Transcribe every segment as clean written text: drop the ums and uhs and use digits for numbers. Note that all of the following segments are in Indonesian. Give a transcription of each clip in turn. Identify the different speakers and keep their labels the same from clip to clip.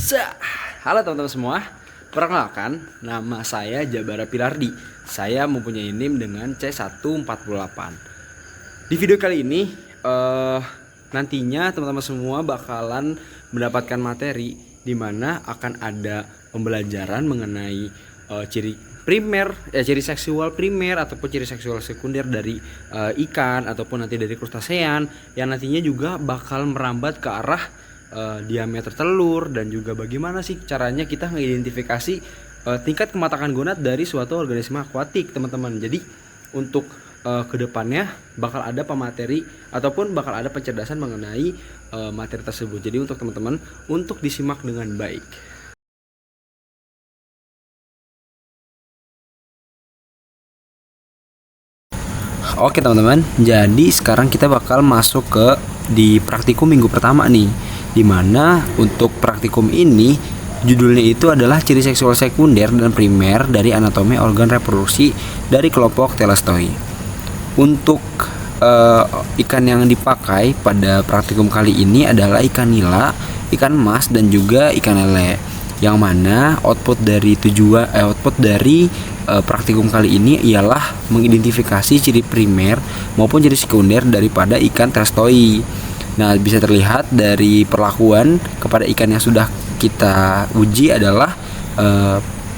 Speaker 1: Halo teman-teman semua, perkenalkan nama saya Jabara Pilardi. Saya mempunyai NIM dengan C148. Di video kali ini nantinya teman-teman semua bakalan mendapatkan materi di mana akan ada pembelajaran mengenai ciri primer, ciri seksual primer ataupun ciri seksual sekunder dari ikan ataupun nanti dari krustasean yang nantinya juga bakal merambat ke arah diameter telur, dan juga bagaimana sih caranya kita mengidentifikasi tingkat kematangan gonad dari suatu organisme akuatik, teman-teman. Jadi untuk kedepannya bakal ada pemateri ataupun bakal ada pencerdasan mengenai materi tersebut. Jadi untuk teman-teman untuk disimak dengan baik. Oke teman-teman, jadi sekarang kita bakal masuk ke di praktikum minggu pertama nih, dimana untuk praktikum ini judulnya itu adalah ciri seksual sekunder dan primer dari anatomi organ reproduksi dari kelompok Thelestoi. Untuk ikan yang dipakai pada praktikum kali ini adalah ikan nila, ikan mas, dan juga ikan lele. Yang mana output dari praktikum kali ini ialah mengidentifikasi ciri primer maupun ciri sekunder daripada ikan Thelestoi. Nah, bisa terlihat dari perlakuan kepada ikan yang sudah kita uji adalah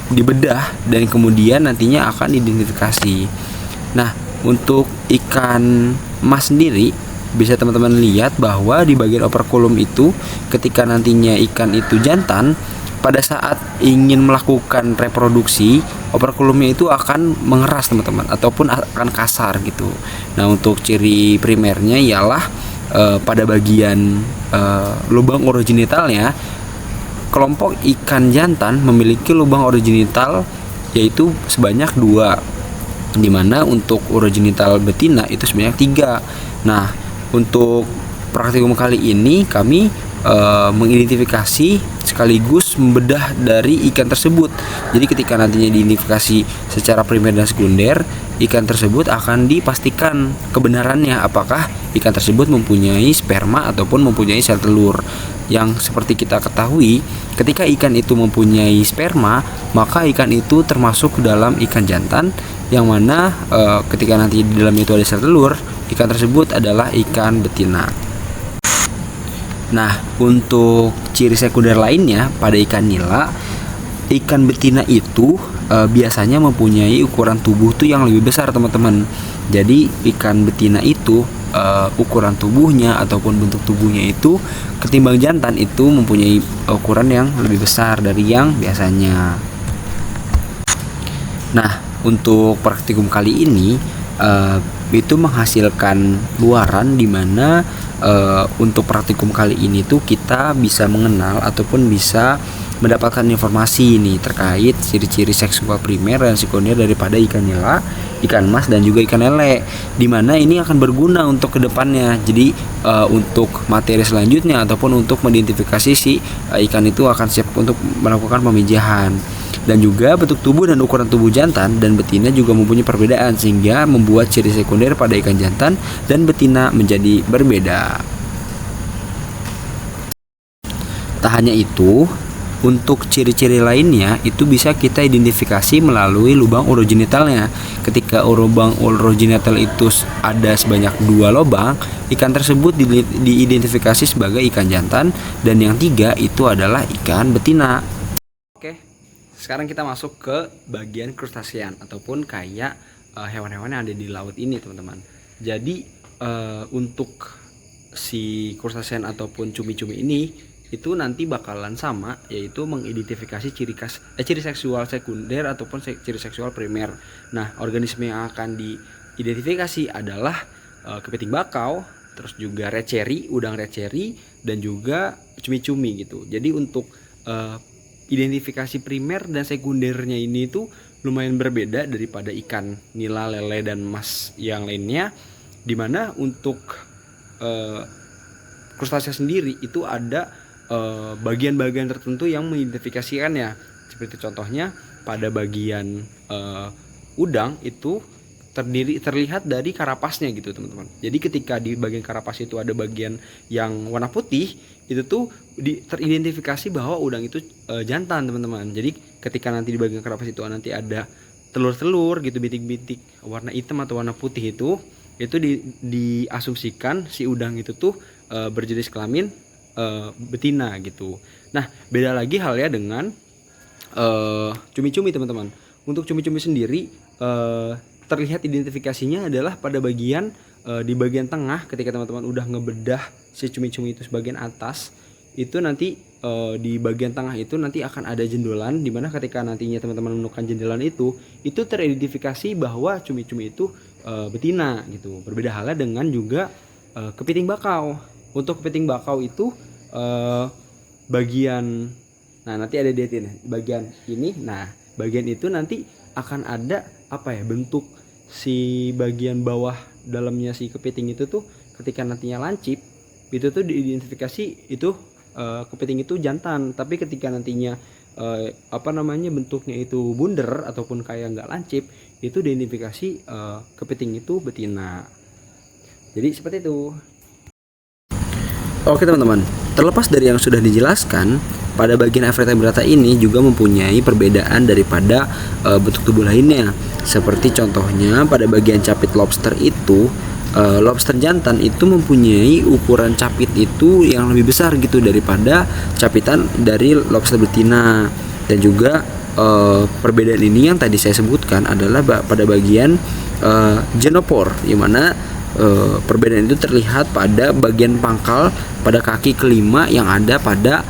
Speaker 1: dibedah dan kemudian nantinya akan diidentifikasi. Nah, untuk ikan mas sendiri bisa teman-teman lihat bahwa di bagian operkulum itu ketika nantinya ikan itu jantan, pada saat ingin melakukan reproduksi, operkulumnya itu akan mengeras teman-teman ataupun akan kasar gitu. Nah, untuk ciri primernya ialah pada bagian lubang urogenitalnya, kelompok ikan jantan memiliki lubang urogenital yaitu sebanyak 2, dimana untuk urogenital betina itu sebanyak 3. Nah, untuk praktikum kali ini kami mengidentifikasi sekaligus membedah dari ikan tersebut. Jadi ketika nantinya diidentifikasi secara primer dan sekunder, ikan tersebut akan dipastikan kebenarannya apakah ikan tersebut mempunyai sperma ataupun mempunyai sel telur. Yang seperti kita ketahui, ketika ikan itu mempunyai sperma, maka ikan itu termasuk dalam ikan jantan, yang mana ketika nanti di dalamnya itu ada sel telur, ikan tersebut adalah ikan betina. Nah, untuk ciri sekunder lainnya pada ikan nila, ikan betina itu biasanya mempunyai ukuran tubuh tuh yang lebih besar, teman-teman. Jadi ikan betina itu ukuran tubuhnya ataupun bentuk tubuhnya itu ketimbang jantan itu mempunyai ukuran yang lebih besar dari yang biasanya. Nah, untuk praktikum kali ini itu menghasilkan luaran di mana untuk praktikum kali ini tuh kita bisa mengenal ataupun bisa mendapatkan informasi ini terkait ciri-ciri seksual primer dan sekunder daripada ikan nila, ikan mas, dan juga ikan lele, dimana ini akan berguna untuk kedepannya. Jadi untuk materi selanjutnya ataupun untuk mengidentifikasi si ikan itu akan siap untuk melakukan pemijahan. Dan juga bentuk tubuh dan ukuran tubuh jantan dan betina juga mempunyai perbedaan, sehingga membuat ciri sekunder pada ikan jantan dan betina menjadi berbeda. Tak hanya itu, untuk ciri-ciri lainnya itu bisa kita identifikasi melalui lubang urogenitalnya. Ketika lubang urogenital itu ada sebanyak 2 lubang, ikan tersebut diidentifikasi sebagai ikan jantan, dan yang 3 itu adalah ikan betina. Oke, sekarang kita masuk ke bagian krustasean ataupun kayak hewan-hewan yang ada di laut ini, teman-teman. Jadi untuk si krustasean ataupun cumi-cumi ini itu nanti bakalan sama, yaitu mengidentifikasi ciri seksual sekunder ataupun ciri seksual primer. Nah, organisme yang akan diidentifikasi adalah kepiting bakau, terus juga receri, udang receri, dan juga cumi-cumi gitu. Jadi untuk identifikasi primer dan sekundernya ini tuh lumayan berbeda daripada ikan nila, lele, dan mas yang lainnya, dimana untuk krustacea sendiri itu ada bagian-bagian tertentu yang mengidentifikasikannya. Seperti contohnya pada bagian udang itu terlihat dari karapasnya gitu teman-teman. Jadi ketika di bagian karapas itu ada bagian yang warna putih, itu tuh teridentifikasi bahwa udang itu jantan teman-teman. Jadi ketika nanti di bagian karapas itu nanti ada telur-telur gitu, bintik-bintik warna hitam atau warna putih itu diasumsikan si udang itu tuh berjenis kelamin betina gitu. Nah beda lagi halnya dengan cumi-cumi teman-teman. Untuk cumi-cumi sendiri terlihat identifikasinya adalah pada bagian di bagian tengah. Ketika teman-teman udah ngebedah si cumi-cumi itu sebagian atas, itu nanti di bagian tengah itu nanti akan ada jendolan, dimana ketika nantinya teman-teman menemukan jendolan itu teridentifikasi bahwa cumi-cumi itu betina gitu. Berbeda halnya dengan juga kepiting bakau. Untuk kepiting bakau itu bagian, nah nanti ada di bagian ini, nah bagian itu nanti akan ada bentuk si bagian bawah dalamnya si kepiting itu tuh ketika nantinya lancip itu tuh diidentifikasi itu kepiting itu jantan. Tapi ketika nantinya bentuknya itu bunder ataupun kayak nggak lancip, itu diidentifikasi kepiting itu betina. Jadi seperti itu. Oke teman-teman, terlepas dari yang sudah dijelaskan, pada bagian Evertebrata ini juga mempunyai perbedaan daripada bentuk tubuh lainnya. Seperti contohnya pada bagian capit lobster itu, lobster jantan itu mempunyai ukuran capit itu yang lebih besar gitu daripada capitan dari lobster betina. Dan juga perbedaan ini yang tadi saya sebutkan adalah pada bagian genopor, di mana perbedaan itu terlihat pada bagian pangkal pada kaki kelima yang ada pada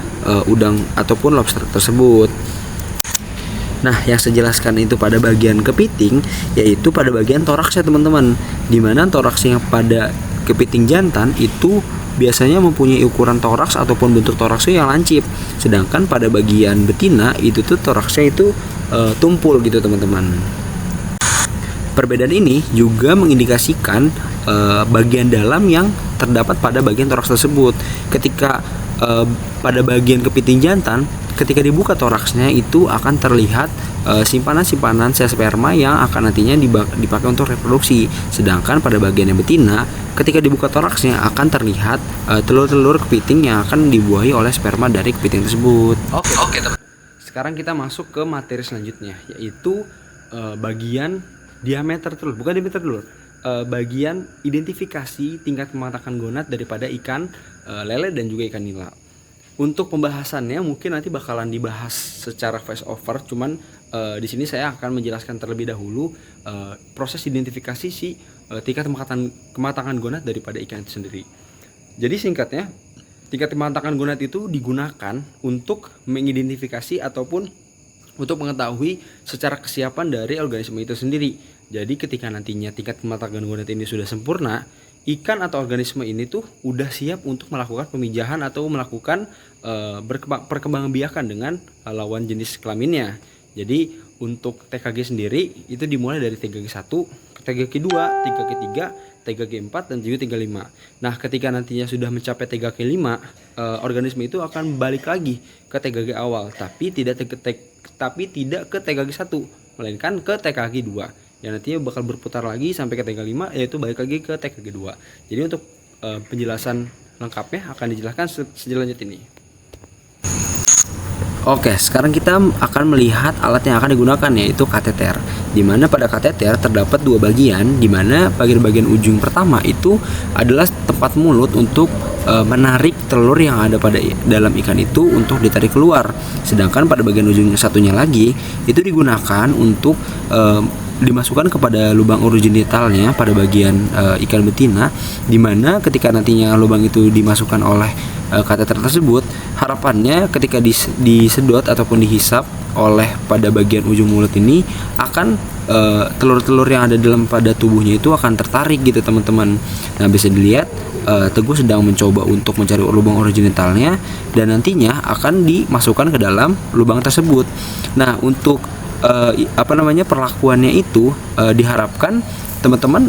Speaker 1: udang ataupun lobster tersebut. Nah, yang saya jelaskan itu pada bagian kepiting, yaitu pada bagian toraksnya teman-teman, dimana toraksnya pada kepiting jantan itu biasanya mempunyai ukuran toraks ataupun bentuk toraksnya yang lancip, sedangkan pada bagian betina itu tuh toraksnya itu tumpul gitu teman-teman. Perbedaan ini juga mengindikasikan bagian dalam yang terdapat pada bagian toraks tersebut. Ketika pada bagian kepiting jantan, ketika dibuka toraksnya itu akan terlihat simpanan-simpanan sel sperma yang akan nantinya dipakai untuk reproduksi. Sedangkan pada bagian yang betina, ketika dibuka toraksnya akan terlihat telur-telur kepiting yang akan dibuahi oleh sperma dari kepiting tersebut. Oke. Sekarang kita masuk ke materi selanjutnya, yaitu bagian diameter telur, bukan diameter telur. Bagian identifikasi tingkat kematangan gonad daripada ikan lele dan juga ikan nila. Untuk pembahasannya mungkin nanti bakalan dibahas secara face over, cuman di sini saya akan menjelaskan terlebih dahulu proses identifikasi si tingkat kematangan gonad daripada ikan itu sendiri. Jadi singkatnya, tingkat kematangan gonad itu digunakan untuk mengidentifikasi ataupun untuk mengetahui secara kesiapan dari organisme itu sendiri. Jadi ketika nantinya tingkat kematangan gonad ini sudah sempurna, ikan atau organisme ini tuh udah siap untuk melakukan pemijahan atau melakukan perkembangbiakan dengan lawan jenis kelaminnya. Jadi untuk TKG sendiri itu dimulai dari TKG 1, TKG 2, TKG 3, TKG 4 dan juga TKG 5. Nah, ketika nantinya sudah mencapai TKG 5, organisme itu akan balik lagi ke TKG awal, tapi tidak ke TKG 1, melainkan ke TKG 2. Yang nantinya bakal berputar lagi sampai ke TKG 5, yaitu balik lagi ke TKG 2. Jadi untuk penjelasan lengkapnya akan dijelaskan selanjutnya ini. Oke, sekarang kita akan melihat alat yang akan digunakan, yaitu kateter. Dimana pada kateter terdapat dua bagian, dimana bagian ujung pertama itu adalah tempat mulut untuk menarik telur yang ada pada dalam ikan itu untuk ditarik keluar. Sedangkan pada bagian ujung satunya lagi itu digunakan untuk dimasukkan kepada lubang urogenitalnya pada bagian ikan betina, dimana ketika nantinya lubang itu dimasukkan oleh kateter tersebut, harapannya ketika disedot ataupun dihisap oleh pada bagian ujung mulut ini akan telur-telur yang ada dalam pada tubuhnya itu akan tertarik gitu teman-teman. Nah, bisa dilihat Teguh sedang mencoba untuk mencari lubang urogenitalnya dan nantinya akan dimasukkan ke dalam lubang tersebut. Nah, untuk perlakuannya itu diharapkan teman-teman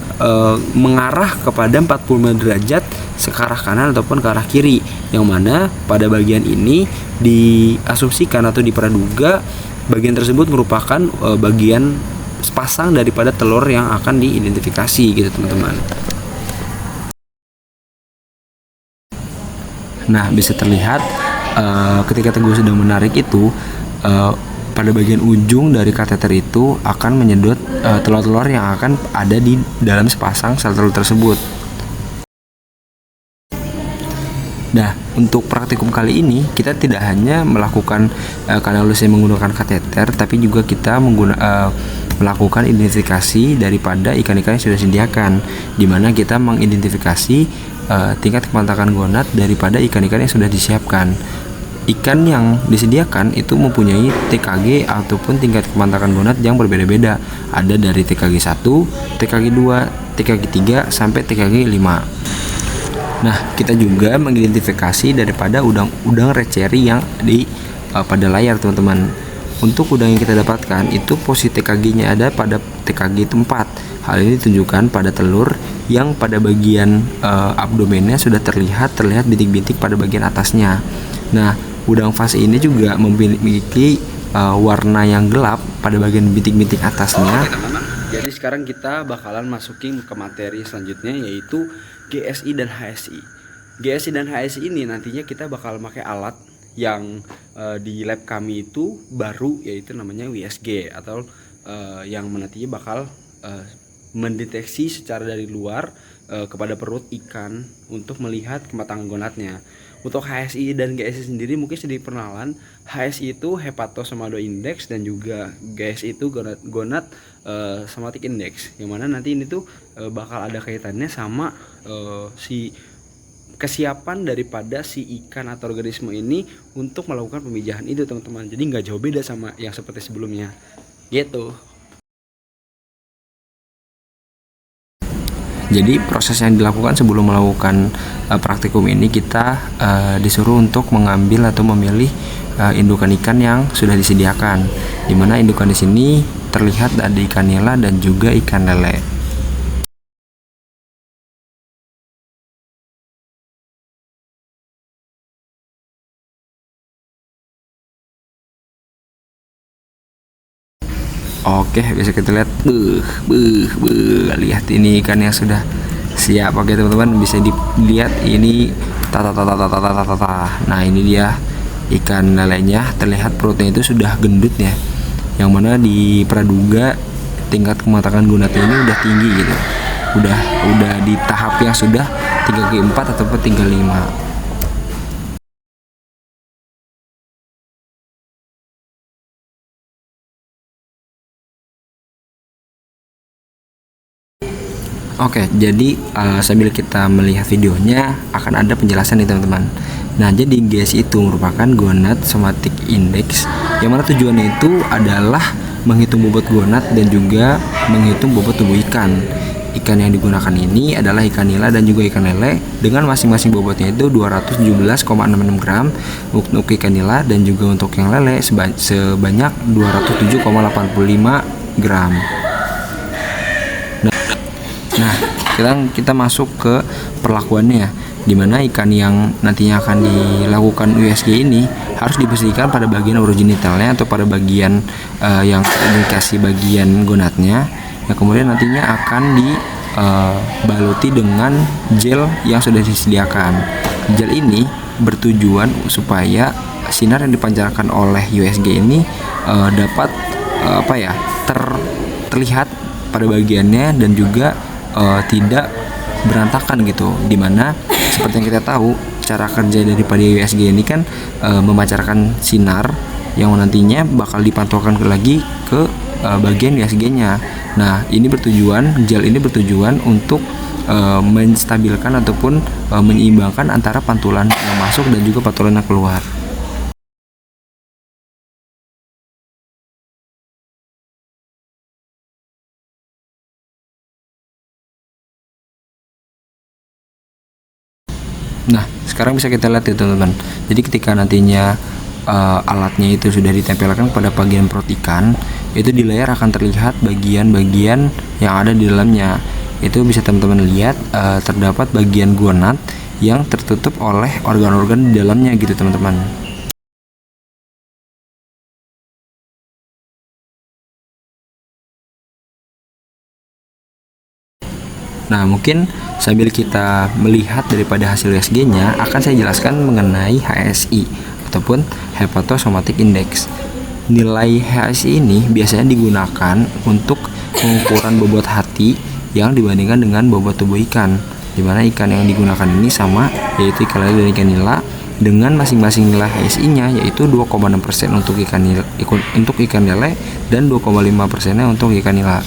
Speaker 1: mengarah kepada 45 derajat ke arah kanan ataupun ke arah kiri, yang mana pada bagian ini diasumsikan atau dipraduga bagian tersebut merupakan bagian sepasang daripada telur yang akan diidentifikasi gitu teman-teman. Nah, bisa terlihat ketika Teguh sedang menarik itu, pada bagian ujung dari kateter itu akan menyedot telur-telur yang akan ada di dalam sepasang sel telur tersebut. Nah, untuk praktikum kali ini kita tidak hanya melakukan kanalusi menggunakan kateter, tapi juga kita melakukan identifikasi daripada ikan-ikan yang sudah disediakan, di mana kita mengidentifikasi tingkat kemantakan gonad daripada ikan-ikan yang sudah disiapkan. Ikan yang disediakan itu mempunyai TKG ataupun tingkat kemantakan gonad yang berbeda-beda. Ada dari TKG 1, TKG 2, TKG 3 sampai TKG 5. Nah, kita juga mengidentifikasi daripada udang receri yang di pada layar teman-teman. Untuk udang yang kita dapatkan itu posisi TKG-nya ada pada TKG 4. Hal ini ditunjukkan pada telur yang pada bagian abdomennya sudah terlihat bintik-bintik pada bagian atasnya. Nah, udang fase ini juga memiliki warna yang gelap pada bagian bintik-bintik atasnya. Jadi sekarang kita bakalan masukin ke materi selanjutnya, yaitu GSI dan HSI. GSI dan HSI ini nantinya kita bakal pakai alat yang di lab kami itu baru, yaitu namanya WSG, atau yang nantinya bakal mendeteksi secara dari luar kepada perut ikan untuk melihat kematangan gonadnya. Untuk HSI dan GSI sendiri mungkin sedikit perkenalan. HSI itu hepatosomato index dan juga GSI itu gonad somatic index, yang mana nanti ini tuh bakal ada kaitannya sama si kesiapan daripada si ikan atau organisme ini untuk melakukan pemijahan itu teman-teman. Jadi nggak jauh beda sama yang seperti sebelumnya gitu. Jadi proses yang dilakukan sebelum melakukan praktikum ini, kita disuruh untuk mengambil atau memilih indukan ikan yang sudah disediakan, dimana indukan di sini terlihat ada ikan nila dan juga ikan lele. Oke, bisa kita lihat, lihat ini ikan yang sudah siap. Oke teman-teman, bisa dilihat ini Nah, ini dia ikan lelenya. Terlihat perutnya itu sudah gendut ya, yang mana di praduga tingkat kematangan gonadnya ini udah tinggi gitu. Udah di tahap yang sudah 3G4 ataupun 3-5. Oke, jadi sambil kita melihat videonya akan ada penjelasan nih teman-teman. Nah, jadi GSI itu merupakan gonad somatic index, yang mana tujuannya itu adalah menghitung bobot gonad dan juga menghitung bobot tubuh ikan. Ikan yang digunakan ini adalah ikan nila dan juga ikan lele, dengan masing-masing bobotnya itu 217,66 gram untuk ikan nila, dan juga untuk yang lele sebanyak 207,85 gram. Nah, sekarang kita masuk ke perlakuannya, dimana ikan yang nantinya akan dilakukan USG ini harus dibersihkan pada bagian orogenitalnya atau pada bagian yang terindikasi bagian gonadnya, yang kemudian nantinya akan dibaluti dengan gel yang sudah disediakan. Gel ini bertujuan supaya sinar yang dipancarkan oleh USG ini dapat terlihat pada bagiannya dan juga tidak berantakan gitu, dimana seperti yang kita tahu cara kerja daripada USG ini kan memancarkan sinar yang nantinya bakal dipantulkan lagi ke bagian USG-nya. Nah, gel ini bertujuan untuk menstabilkan ataupun menyeimbangkan antara pantulan yang masuk dan juga pantulan yang keluar. Nah, sekarang bisa kita lihat ya teman-teman. Jadi ketika nantinya alatnya itu sudah ditempelkan pada bagian perut ikan, itu di layar akan terlihat bagian-bagian yang ada di dalamnya. Itu bisa teman-teman lihat terdapat bagian gonad yang tertutup oleh organ-organ di dalamnya gitu teman-teman. Nah, mungkin sambil kita melihat daripada hasil USG-nya, akan saya jelaskan mengenai HSI ataupun Hepatosomatic Index. Nilai HSI ini biasanya digunakan untuk pengukuran bobot hati yang dibandingkan dengan bobot tubuh ikan, di mana ikan yang digunakan ini sama, yaitu ikan lele dan ikan nila, dengan masing-masing nilai HSI-nya yaitu 2,6% untuk ikan lele dan 2,5%-nya untuk ikan nila.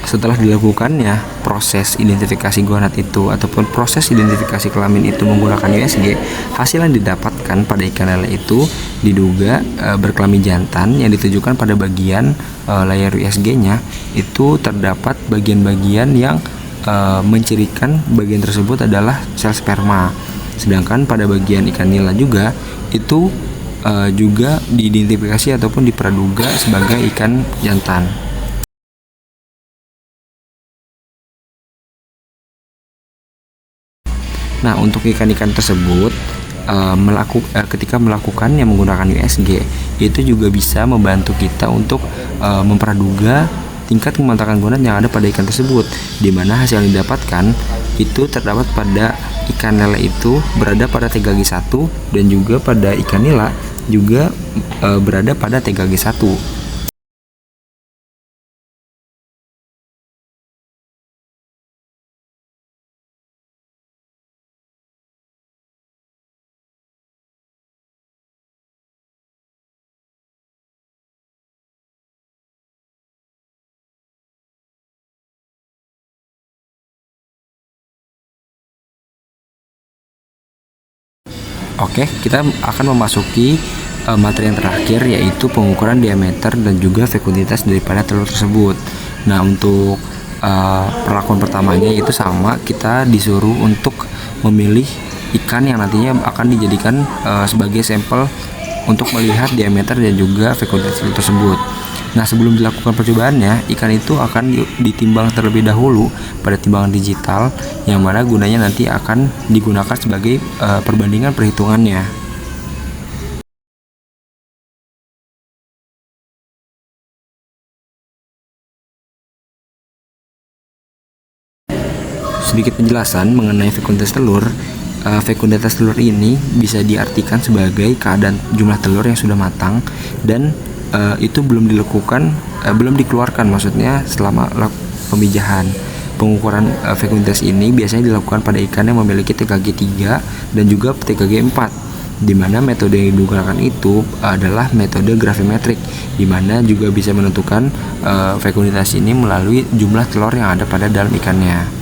Speaker 1: Setelah dilakukannya proses identifikasi gonad itu ataupun proses identifikasi kelamin itu menggunakan USG, hasil yang didapatkan pada ikan lele itu diduga berkelamin jantan yang ditujukan pada bagian layar USG-nya itu terdapat bagian-bagian yang mencirikan bagian tersebut adalah sel sperma. Sedangkan pada bagian ikan nila juga itu juga diidentifikasi ataupun dipraduga sebagai ikan jantan. Nah, untuk ikan-ikan tersebut ketika melakukannya menggunakan USG, itu juga bisa membantu kita untuk mempraduga tingkat kemantakan gonad yang ada pada ikan tersebut, di mana hasil yang didapatkan itu terdapat pada ikan lele itu berada pada TGG1 dan juga pada ikan nila juga berada pada TGG1. Oke, kita akan memasuki materi yang terakhir, yaitu pengukuran diameter dan juga fekunditas daripada telur tersebut. Nah, untuk perlakuan pertamanya itu sama, kita disuruh untuk memilih ikan yang nantinya akan dijadikan sebagai sampel untuk melihat diameter dan juga fekunditas telur tersebut. Nah, sebelum dilakukan percobaannya, ikan itu akan ditimbang terlebih dahulu pada timbangan digital, yang mana gunanya nanti akan digunakan sebagai perbandingan perhitungannya. Sedikit penjelasan mengenai fekunditas telur. Fekunditas telur ini bisa diartikan sebagai keadaan jumlah telur yang sudah matang dan itu belum dikeluarkan, maksudnya selama pemijahan. Pengukuran fekunditas ini biasanya dilakukan pada ikan yang memiliki TKG 3 dan juga TKG 4, di mana metode yang digunakan itu adalah metode gravimetrik, di mana juga bisa menentukan fekunditas ini melalui jumlah telur yang ada pada dalam ikannya.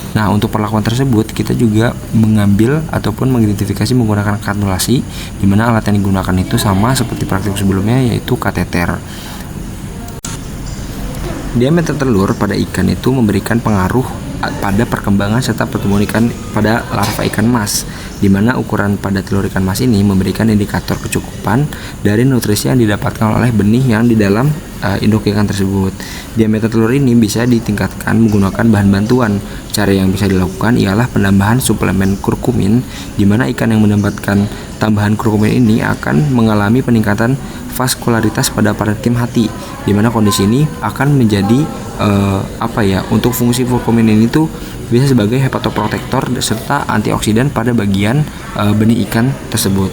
Speaker 1: Nah, untuk perlakuan tersebut kita juga mengambil ataupun mengidentifikasi menggunakan kanulasi, di mana alat yang digunakan itu sama seperti praktik sebelumnya, yaitu kateter. Diameter telur pada ikan itu memberikan pengaruh pada perkembangan serta pertumbuhan ikan pada larva ikan mas, di mana ukuran pada telur ikan mas ini memberikan indikator kecukupan dari nutrisi yang didapatkan oleh benih yang di dalam induk ikan tersebut. Diameter telur ini bisa ditingkatkan menggunakan bahan bantuan. Cara yang bisa dilakukan ialah penambahan suplemen kurkumin, di mana ikan yang mendapatkan tambahan kurkumin ini akan mengalami peningkatan vaskularitas pada parenkim hati, di mana kondisi ini akan menjadi untuk fungsi kurkumin ini tuh bisa sebagai hepatoprotektor serta antioksidan pada bagian benih ikan tersebut.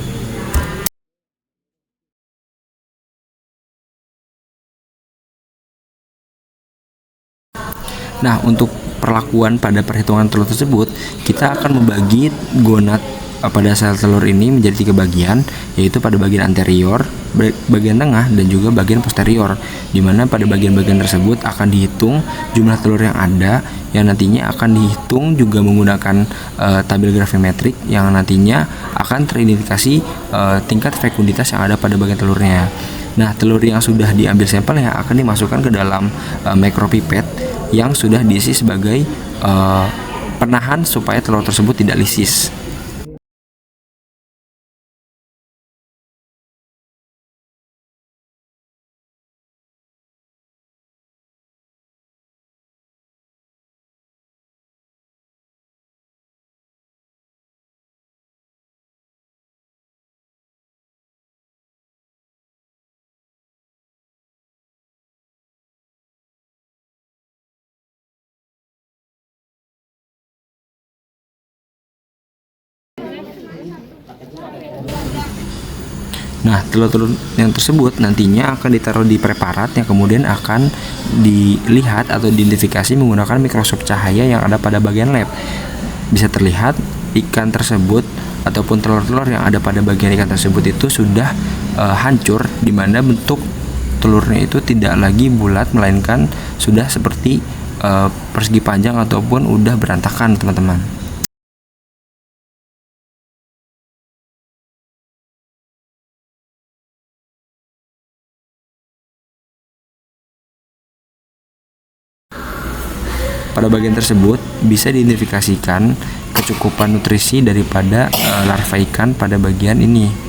Speaker 1: Nah, untuk perlakuan pada perhitungan telur tersebut, kita akan membagi gonad pada sel telur ini menjadi 3 bagian, yaitu pada bagian anterior, bagian tengah, dan juga bagian posterior, di mana pada bagian-bagian tersebut akan dihitung jumlah telur yang ada, yang nantinya akan dihitung juga menggunakan tabel gravimetrik yang nantinya akan teridentifikasi tingkat fekunditas yang ada pada bagian telurnya. Nah, telur yang sudah diambil sampelnya akan dimasukkan ke dalam micropipet yang sudah diisi sebagai penahan supaya telur tersebut tidak lisis. Nah, telur-telur yang tersebut nantinya akan ditaruh di preparat yang kemudian akan dilihat atau diidentifikasi menggunakan mikroskop cahaya yang ada pada bagian lab. Bisa terlihat ikan tersebut ataupun telur-telur yang ada pada bagian ikan tersebut itu sudah hancur, di mana bentuk telurnya itu tidak lagi bulat melainkan sudah seperti persegi panjang ataupun udah berantakan, teman-teman. Pada bagian tersebut bisa diidentifikasikan kecukupan nutrisi daripada larva ikan pada bagian ini.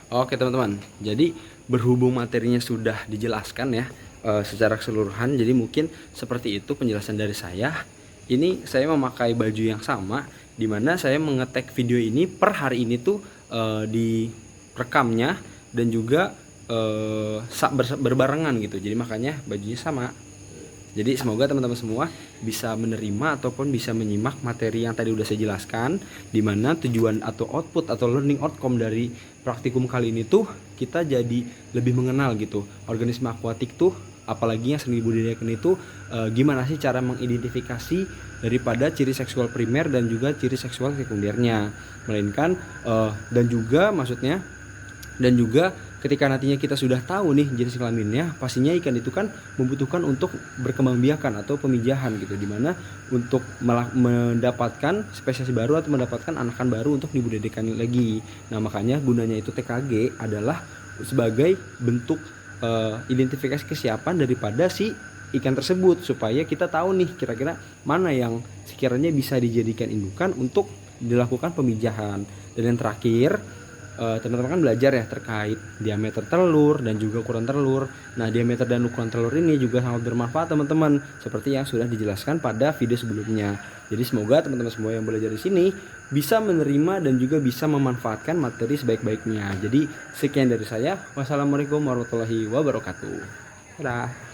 Speaker 1: Oke teman-teman, jadi berhubung materinya sudah dijelaskan ya secara keseluruhan, jadi mungkin seperti itu penjelasan dari saya. Ini saya memakai baju yang sama, dimana saya mengetek video ini per hari ini tuh di rekamnya dan juga berbarengan gitu, jadi makanya bajunya sama. Jadi semoga teman-teman semua bisa menerima ataupun bisa menyimak materi yang tadi udah saya jelaskan, di mana tujuan atau output atau learning outcome dari praktikum kali ini tuh kita jadi lebih mengenal gitu organisme akuatik tuh, apalagi yang seni budidayakan itu gimana sih cara mengidentifikasi daripada ciri seksual primer dan juga ciri seksual sekundernya, melainkan dan juga ketika nantinya kita sudah tahu nih jenis kelaminnya, pastinya ikan itu kan membutuhkan untuk berkembangbiakan atau pemijahan gitu, dimana untuk mendapatkan spesies baru atau mendapatkan anakan baru untuk dibudidayakan lagi. Nah makanya gunanya itu TKG adalah sebagai bentuk identifikasi kesiapan daripada si ikan tersebut, supaya kita tahu nih kira-kira mana yang sekiranya bisa dijadikan indukan untuk dilakukan pemijahan. Dan yang terakhir, teman-teman kan belajar ya terkait diameter telur dan juga ukuran telur. Nah diameter dan ukuran telur ini juga sangat bermanfaat teman-teman, seperti yang sudah dijelaskan pada video sebelumnya. Jadi semoga teman-teman semua yang belajar di sini bisa menerima dan juga bisa memanfaatkan materi sebaik-baiknya. Jadi sekian dari saya. Wassalamualaikum warahmatullahi wabarakatuh. Dadah.